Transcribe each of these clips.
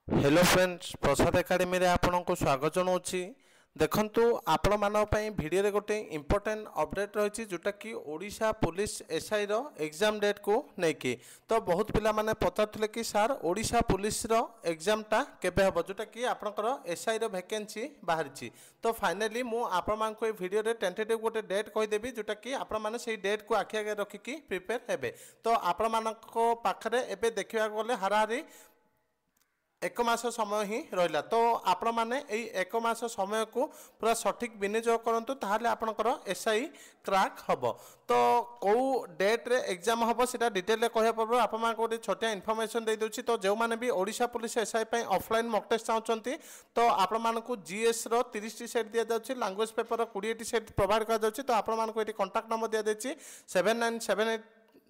Hello friends प्रसाद academy रे आपनको स्वागत जनाऊँगी। देखंतु आपण मानक पई वीडियो रे गोटे इंपोर्टेंट अपडेट रही जोटा कि ओडिशा पुलिस एसआई रो एग्जाम डेट को लेकिन तो बहुत पिला माने पचारुले कि सर ओडिशा पुलिस रो एग्जाम टा केबे हबो जोटा कि आपनकर एसआई रो वैकेंसी बाहरिची। तो फाइनली मु आपण मान को वीडियो रे टेंटेटिव गोटे डेट कहि देबी जोटा कि आपण माने सेही डेट को आखि आगे रखिकी प्रिपेयर हेबे। तो आपण मानक पाखरे एबे देखिया गले हाराहारी एक मास समय ही रहा। तो आपण मैंने एक मास समय को पूरा सठिक विनियोग करूँ ताहले आपणकर एसआई क्रैक हम। तो कौ डेट रे एग्जाम हम सीटा डिटेल कह पूर्व आप गोटे छोटिया इनफर्मेशन दे दूसरी। तो जो मैंने भी Odisha police SI offline mock test चाहते तो आपण मानक जीएस रो 30 टी सेट दि जाऊँगी, लैंग्वेज पेपर 20 टी सेट प्रोवाइड कर। तो आपण मानक ये कॉन्टाक्ट नंबर दि जाए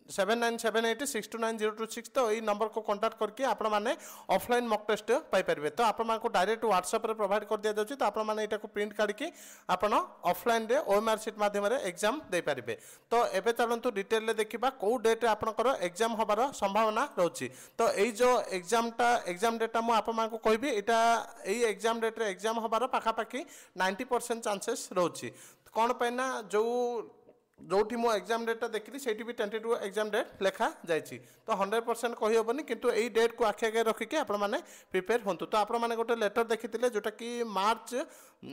7978629026। तो यही नंबर को कांटेक्ट करके आपण माने ऑफलाइन मॉक टेस्ट पाई परिबे। तो आपण मानको डायरेक्ट व्हाट्सएप रे प्रोवाइड कर दिया जाउची। तो आपण माने एटा को प्रिंट काढी आपण ऑफलाइन रे ओएमआर शीट माध्यम रे एग्जाम दे परिबे। तो एबे चलंतु डिटेल रे देखिबा को डेट रे आपनकर एग्जाम होबार संभावना रहउची। तो एई जो एग्जाम डेटा मु आपण मानको कहबी एटा एई एग्जाम डेट रे एग्जाम होबार पाखा पाखी 90% चांसेस रहउची। कोन पैना जो मो एग्जाम डेटा देखी से भी टेंटेटिव एग्जाम डेट लिखा जाइए। तो 100% कही हेनी किंतु यही डेट को आखि आगे रखिके आपण मैंने प्रिपेयर हूँ। तो आपण मैंने गोटे लेटर देखी जोटा कि मार्च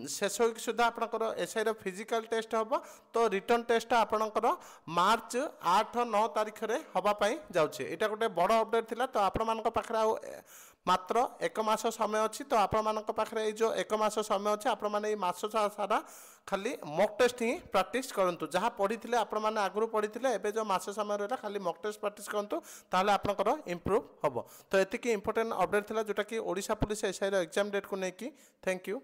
शेष वीक सुधा आपंकर एसआई रो फिजिकल टेस्ट हम। तो रिटर्न टेस्ट आपंकर मार्च 8-9 तारीख में हवापाई जाऊँचे। यहाँ गोटे बड़ अपडेट थिला। तो आपण मान पाखे मात्र एक मास समय अच्छी। तो आपण मान पाखे जो एक मास समय अच्छे आपण मैंने मास सारा खाली मॉक टेस्ट ही प्रैक्टिस करूँ। जहाँ पढ़ी आपण मैंने आगु पढ़ी एवं जो मास समय रहा खाली मॉक टेस्ट प्रैक्टिस करूँ ताहले आपनकर इम्प्रूव हम। तो एतिकी इंपोर्टेंट अपडेट थिला जोटा कि ओडिशा पुलिस एसआई रो एग्जाम डेट को लेकिन। Thank you.